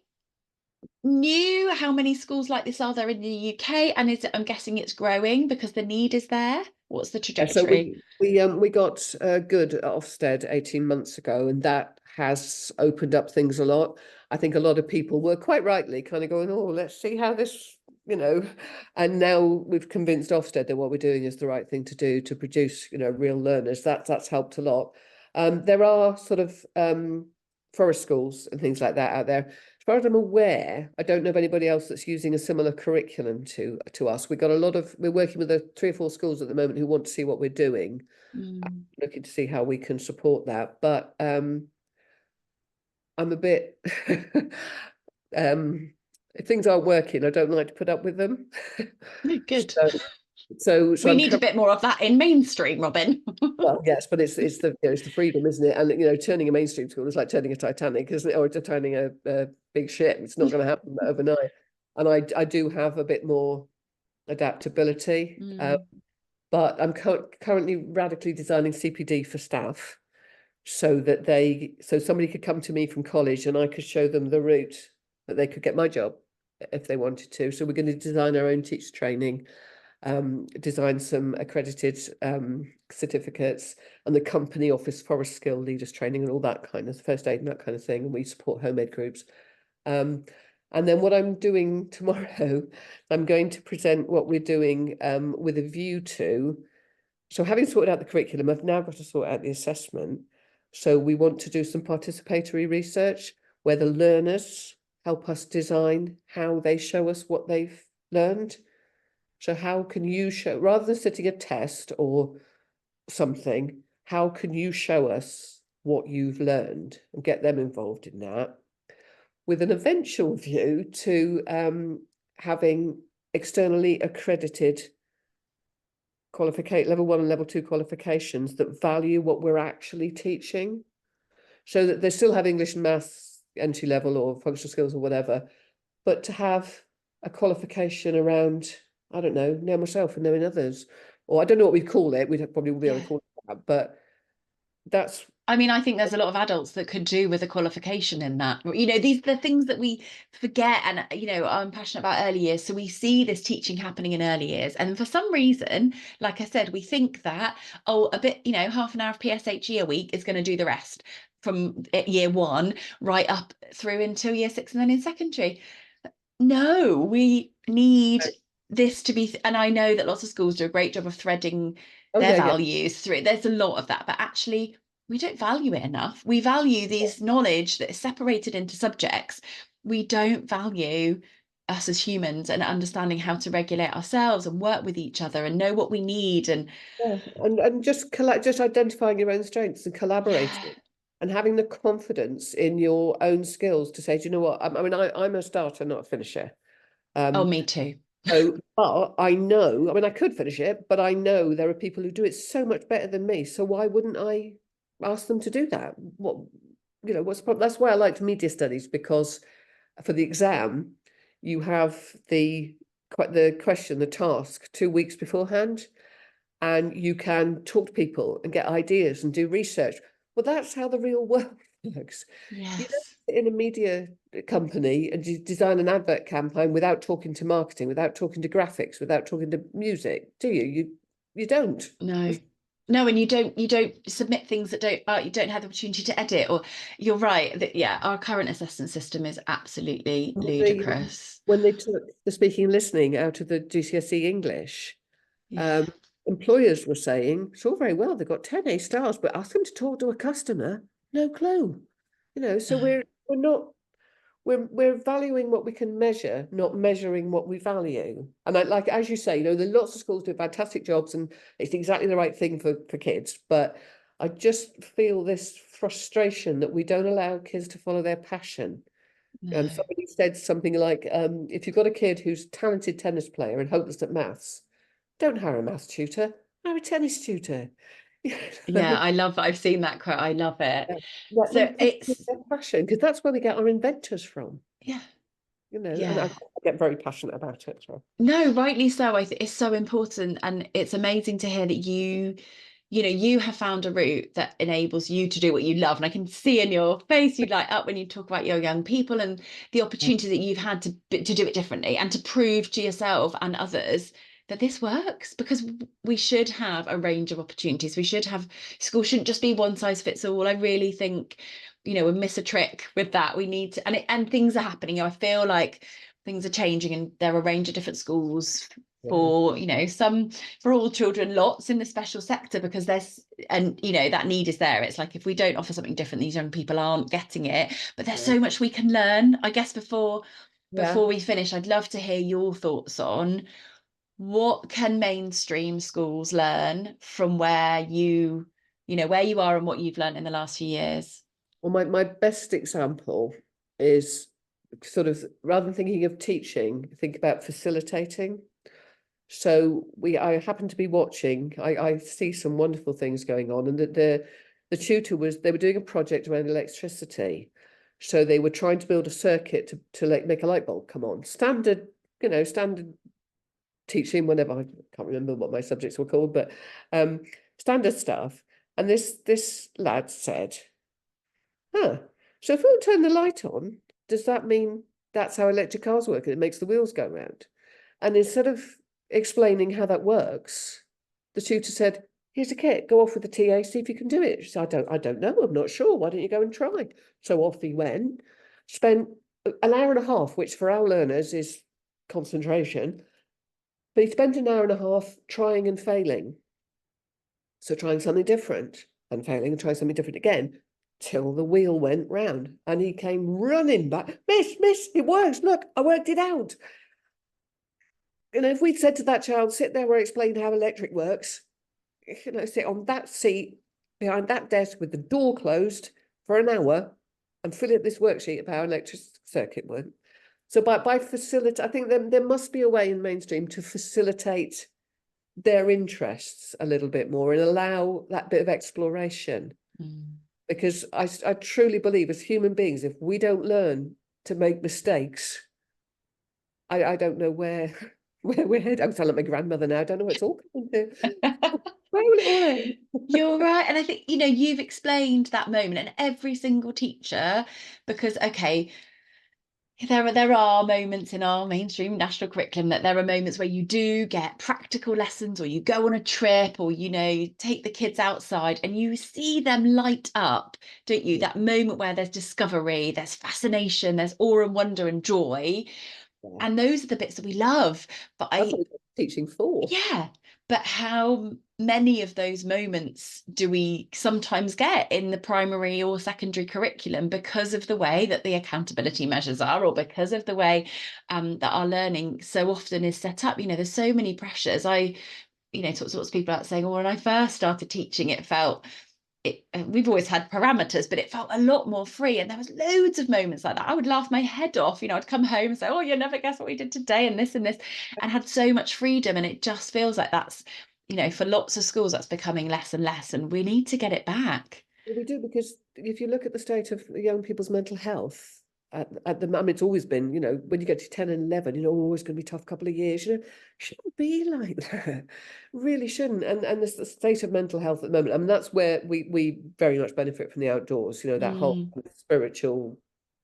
new? How many schools like this are there in the UK? And I'm guessing it's growing because the need is there. What's the trajectory? So we got good at Ofsted 18 months ago, and that has opened up things a lot. I think a lot of people were quite rightly kind of going, oh, let's see how this, and now we've convinced Ofsted that what we're doing is the right thing to do to produce, real learners. That's helped a lot. There are sort of forest schools and things like that out there. As far as I'm aware, I don't know of anybody else that's using a similar curriculum to us. We're working with 3 or 4 schools at the moment who want to see what we're doing, looking to see how we can support that. But I'm a bit if things aren't working, I don't like to put up with them. Good. So we need a bit more of that in mainstream, Robyn. Well, yes, but it's the freedom, isn't it? And turning a mainstream school is like turning a Titanic, isn't it? Or turning a big ship. It's not going to happen overnight. And I do have a bit more adaptability, but I'm currently radically designing CPD for staff, so somebody could come to me from college and I could show them the route that they could get my job if they wanted to. So we're going to design our own teacher training, design some accredited certificates, and the company offers forest skill leaders training and all that kind of first aid and that kind of thing. And we support homemade groups. And then what I'm doing tomorrow, I'm going to present what we're doing with a view to, so having sorted out the curriculum, I've now got to sort out the assessment. So we want to do some participatory research where the learners help us design how they show us what they've learned. So how can you show, rather than sitting a test or something, how can you show us what you've learned and get them involved in that, with an eventual view to having externally accredited level 1 and level 2 qualifications that value what we're actually teaching, so that they still have English and maths entry level or functional skills or whatever, but to have a qualification around, I don't know myself and knowing others, or I don't know what we'd call it. We'd probably be able to call it that, but that's. I mean, I think there's a lot of adults that could do with a qualification in that. These are the things that we forget. And, I'm passionate about early years. So we see this teaching happening in early years. And for some reason, like I said, we think that, a bit, half an hour of PSHE a week is going to do the rest from year 1 right up through into year 6 and then in secondary. No, we need this to be, and I know that lots of schools do a great job of threading their values through it. There's a lot of that, but actually we don't value it enough. We value these knowledge that is separated into subjects. We don't value us as humans and understanding how to regulate ourselves and work with each other and know what we need. And just identifying your own strengths and collaborating and having the confidence in your own skills to say, do you know what? I mean, I'm a starter, not a finisher. Oh, me too. So, but I know, I mean, I could finish it, but I know there are people who do it so much better than me. So why wouldn't I ask them to do that? What, what's the problem? That's why I liked media studies, because for the exam, you have the question, the task 2 weeks beforehand, and you can talk to people and get ideas and do research. Well, that's how the real world works. You don't Yes. sit in a media company and design an advert campaign without talking to marketing, without talking to graphics, without talking to music, do you? You don't. No. No, and you don't submit things that you don't have the opportunity to edit. Or you're right that, yeah, our current assessment system is absolutely When they, ludicrous. when they took the speaking and listening out of the GCSE English, Yeah. employers were saying it's all very well, they've got 10 A stars, but ask them to talk to a customer, no clue. So No. we're not we're valuing what we can measure, not measuring what we value. And like as you say, there are lots of schools do fantastic jobs, and it's exactly the right thing for kids. But I just feel this frustration that we don't allow kids to follow their passion. No. Somebody said something like, if you've got a kid who's a talented tennis player and hopeless at maths, don't hire a maths tutor, hire a tennis tutor. Yeah, I love I've seen that quote. I love it. Let So them follow it's, their passion, because that's where we get our inventors from. yeah, And I yeah. get very passionate about it. So. No, rightly so. I think it's so important, and it's amazing to hear that you have found a route that enables you to do what you love. And I can see in your face you light up when you talk about your young people and the opportunity that you've had to do it differently and to prove to yourself and others that this works, because we should have a range of opportunities. We should have, school shouldn't just be one size fits all. I really think, we miss a trick with that. We need to, and things are happening. I feel like things are changing, and there are a range of different schools Yeah. for, some for all children, lots in the special sector, because there's, and that need is there. It's like, if we don't offer something different, these young people aren't getting it. But there's Yeah. so much we can learn. I guess before Yeah. we finish, I'd love to hear your thoughts on what can mainstream schools learn from where you are and what you've learned in the last few years. Well, my best example is sort of, rather than thinking of teaching, think about facilitating. So I happen to be watching, I see some wonderful things going on, and that the tutor they were doing a project around electricity. So they were trying to build a circuit to make a light bulb come on. Standard teaching, whenever, I can't remember what my subjects were called, but standard stuff. And this lad said, so if we turn the light on, does that mean that's how electric cars work? It makes the wheels go round. And instead of explaining how that works, the tutor said, here's a kit, go off with the TA, see if you can do it. She said, I don't know, I'm not sure. Why don't you go and try? So off he went, spent an hour and a half, which for our learners is concentration. But he spent an hour and a half trying and failing. So trying something different and failing and trying something different again, till the wheel went round, and he came running back. Miss, it works. Look, I worked it out. If we'd said to that child, sit there where I explained how electric works, sit on that seat behind that desk with the door closed for an hour and fill out this worksheet of how an electric circuit works. So by facilitate, I think there must be a way in mainstream to facilitate their interests a little bit more and allow that bit of exploration. Because I truly believe, as human beings, if we don't learn to make mistakes, I don't know where we're headed. I'm telling my grandmother now, I don't know what it's all coming to. Where will it all end? You're right. And I think, you've explained that moment, and every single teacher, because, okay, there are moments in our mainstream national curriculum that there are moments where you do get practical lessons, or you go on a trip, or, you take the kids outside and you see them light up, don't you? That moment where there's discovery, there's fascination, there's awe and wonder and joy. Yeah. And those are the bits that we love. But That's what I'm teaching for. yeah, but how many of those moments do we sometimes get in the primary or secondary curriculum, because of the way that the accountability measures are, or because of the way that our learning so often is set up? There's so many pressures. I talk to lots of people about saying, well, when I first started teaching, it felt we've always had parameters, but it felt a lot more free. And there was loads of moments like that. I would laugh my head off. I'd come home and say, oh, you'll never guess what we did today, and this, and had so much freedom. And it just feels like that's, for lots of schools, that's becoming less and less. And we need to get it back. We do, because if you look at the state of young people's mental health at the moment, it's always been, when you get to 10 and 11, always going to be a tough couple of years, shouldn't be like that. Really shouldn't. And there's the state of mental health at the moment. I mean, that's where we very much benefit from the outdoors, that whole spiritual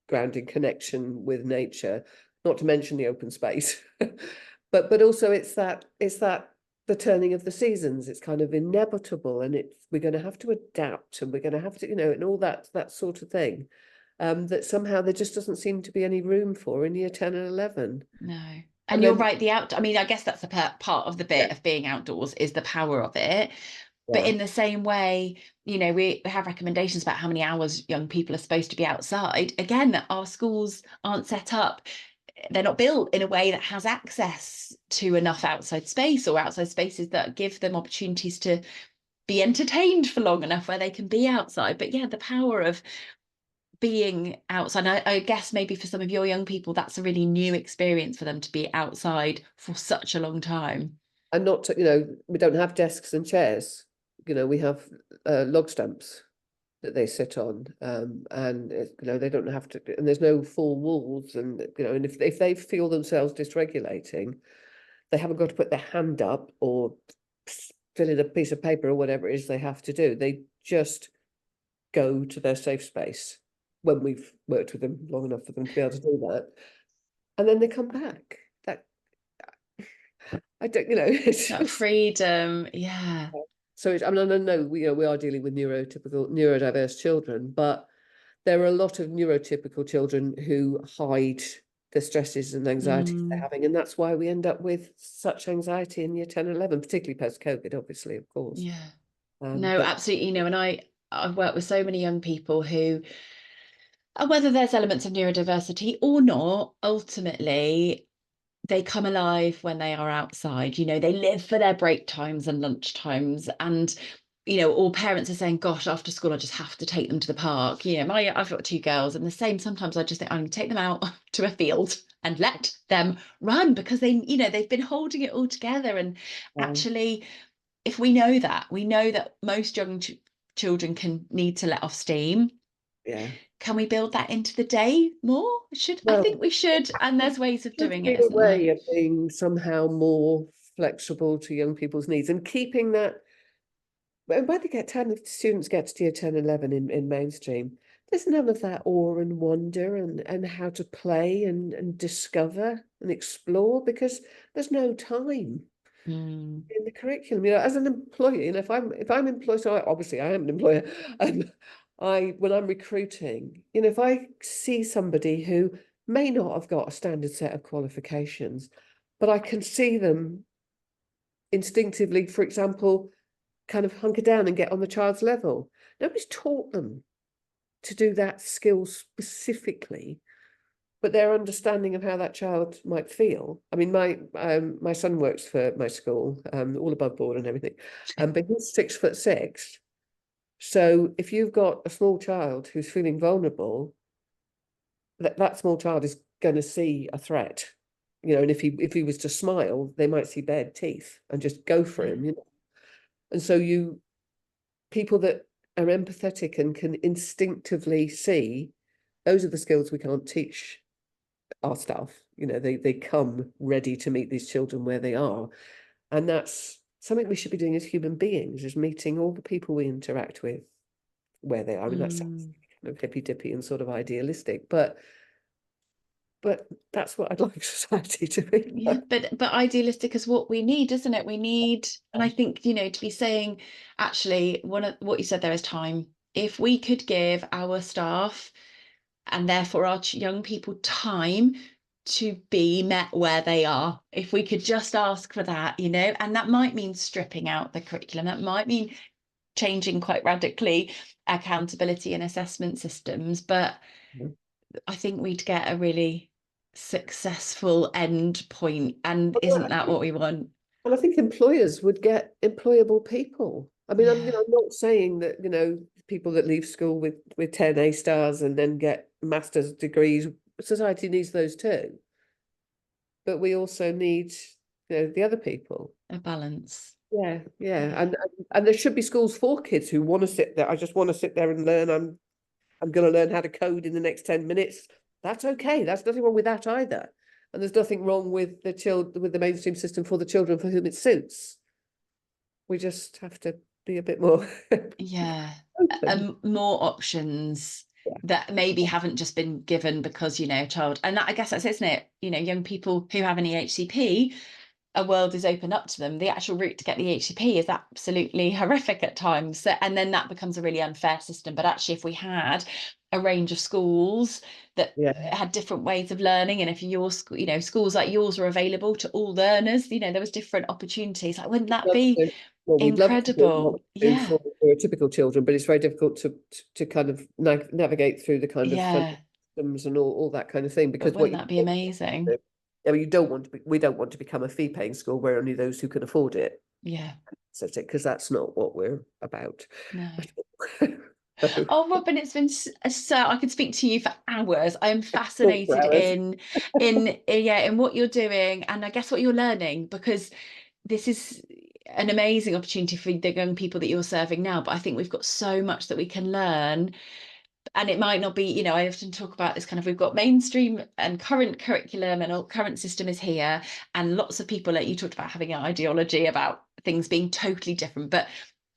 grounding connection with nature, not to mention the open space. but also it's that the turning of the seasons. It's kind of inevitable, and we're going to have to adapt, and we're going to have to, and all that sort of thing. That somehow there just doesn't seem to be any room for in year 10 and 11. No. And you're right, I guess that's a part of the bit of being outdoors is the power of it. But in the same way, we have recommendations about how many hours young people are supposed to be outside. Again, our schools aren't set up. They're not built in a way that has access to enough outside space, or outside spaces that give them opportunities to be entertained for long enough where they can be outside. But yeah, the power of being outside. I guess maybe for some of your young people, that's a really new experience for them to be outside for such a long time. And not to, we don't have desks and chairs. We have log stumps that they sit on, and they don't have to, and there's no full walls, and and if they feel themselves dysregulating, they haven't got to put their hand up or fill in a piece of paper or whatever it is they have to do. They just go to their safe space when we've worked with them long enough for them to be able to do that, and then they come back. That I don't, it's that freedom, yeah. So I know we are dealing with neurodiverse children, but there are a lot of neurotypical children who hide the stresses and anxieties they're having, and that's why we end up with such anxiety in year 10 and 11, particularly post-COVID, obviously, of course. Yeah. No, absolutely. And I've worked with so many young people who, whether there's elements of neurodiversity or not, ultimately they come alive when they are outside. They live for their break times and lunch times, and all parents are saying, gosh, after school I just have to take them to the park. I've got 2 girls, and the same, sometimes I just think I'm going to take them out to a field and let them run, because they've been holding it all together. And actually, if we know that most young children need to let off steam, can we build that into the day more? I think we should, and there's ways of doing it, isn't there? A way of being somehow more flexible to young people's needs, and keeping that. When the students get to year 10 and 11 in mainstream, there's none of that awe and wonder and how to play and discover and explore, because there's no time in the curriculum. As an employer, if I'm employed, so obviously I am an employer. When I'm recruiting, if I see somebody who may not have got a standard set of qualifications, but I can see them instinctively, for example, kind of hunker down and get on the child's level. Nobody's taught them to do that skill specifically, but their understanding of how that child might feel. I mean, my son works for my school, all above board and everything, but he's 6'6". So if you've got a small child who's feeling vulnerable, that small child is going to see a threat, and if he was to smile, they might see bared teeth and just go for him, And so people that are empathetic and can instinctively see, those are the skills we can't teach our staff. They come ready to meet these children where they are. And that's something we should be doing as human beings, is meeting all the people we interact with where they are. I mean, that sounds kind of hippy-dippy and sort of idealistic, but that's what I'd like society to be. Yeah, but idealistic is what we need, isn't it? We need, and I think, to be saying, actually, one of what you said there is time. If we could give our staff, and therefore our young people, time to be met where they are, if we could just ask for that, and that might mean stripping out the curriculum, that might mean changing quite radically accountability and assessment systems, but I think we'd get a really successful end point, and isn't that what we want? Well, I think employers would get employable people. I mean, I'm not saying that people that leave school with 10 A stars and then get master's degrees. Society needs those too. But we also need, the other people. A balance. Yeah. And there should be schools for kids who want to sit there. I just want to sit there and learn. I'm going to learn how to code in the next 10 minutes. That's okay. There's nothing wrong with that either. And there's nothing wrong with the mainstream system for the children for whom it suits. We just have to be a bit more and more options that maybe haven't just been given because child, and that, I guess that's it, isn't it? Young people who have an EHCP, a world is opened up to them. The actual route to get the HCP is absolutely horrific at times. So, and then that becomes a really unfair system. But actually, if we had a range of schools that had different ways of learning, and if your school, schools like yours were available to all learners, there was different opportunities. Like, wouldn't that be incredible? For typical children, but it's very difficult to kind of navigate through the kind of systems and all that kind of thing. Because wouldn't that be amazing? We don't want to become a fee-paying school where only those who can afford it. Because that's not what we're about. No. Oh, Robyn, it's been so, I could speak to you for hours. I am fascinated in what you're doing, and I guess what you're learning, because this is an amazing opportunity for the young people that you're serving now. But I think we've got so much that we can learn. And it might not be, I often talk about this kind of, we've got mainstream and current curriculum, and our current system is here. And lots of people, like you talked about, having an ideology about things being totally different, but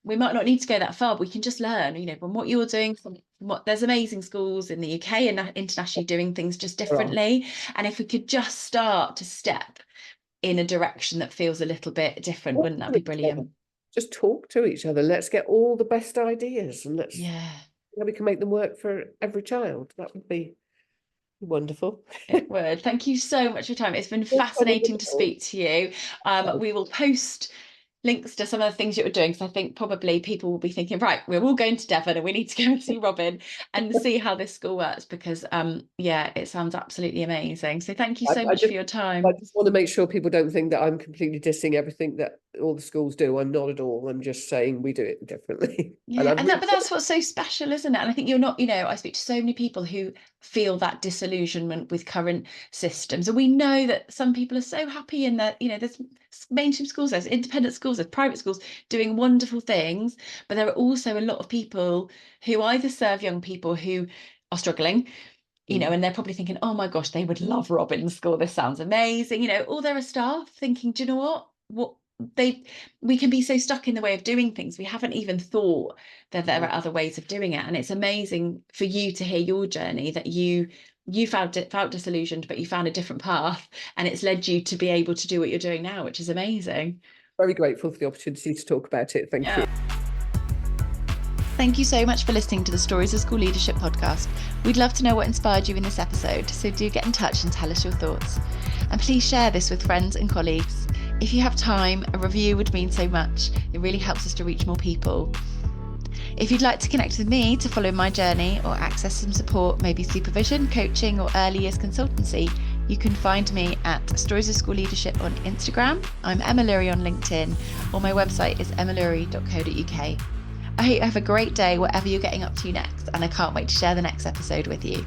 we might not need to go that far. We can just learn, from what you're doing, from what there's amazing schools in the UK and internationally doing things just differently. And if we could just start to step in a direction that feels a little bit different, wouldn't that be brilliant? Just talk to each other. Let's get all the best ideas, and let's we can make them work for every child. That would be wonderful. It would. Thank you so much for your time. It's been fascinating to speak to you. We will post links to some of the things you're doing, because I think probably people will be thinking, right, we're all going to Devon and we need to go and see Robyn and see how this school works, because it sounds absolutely amazing. So thank you so much for your time. I just want to make sure people don't think that I'm completely dissing everything that all the schools do. I'm not at all. I'm just saying we do it differently. But that's what's so special, isn't it? And I think you're not, I speak to so many people who feel that disillusionment with current systems, and we know that some people are so happy in that, there's mainstream schools, there's independent schools, there's private schools doing wonderful things, but there are also a lot of people who either serve young people who are struggling, and they're probably thinking, oh my gosh, they would love Robyn's school, this sounds amazing, or there are staff thinking, do you know what we can be so stuck in the way of doing things, we haven't even thought that there are other ways of doing it. And it's amazing for you to hear your journey, that you felt disillusioned, but you found a different path, and it's led you to be able to do what you're doing now, which is amazing. Very grateful for the opportunity to talk about it. Thank you. Thank you so much for listening to the Stories of School Leadership podcast. We'd love to know what inspired you in this episode, so do get in touch and tell us your thoughts. And please share this with friends and colleagues. If you have time, a review would mean so much. It really helps us to reach more people. If you'd like to connect with me to follow my journey or access some support, maybe supervision, coaching, or early years consultancy, you can find me at Stories of School Leadership on Instagram. I'm Emma Lurie on LinkedIn, or my website is emmalurie.co.uk. I hope you have a great day, whatever you're getting up to next, and I can't wait to share the next episode with you.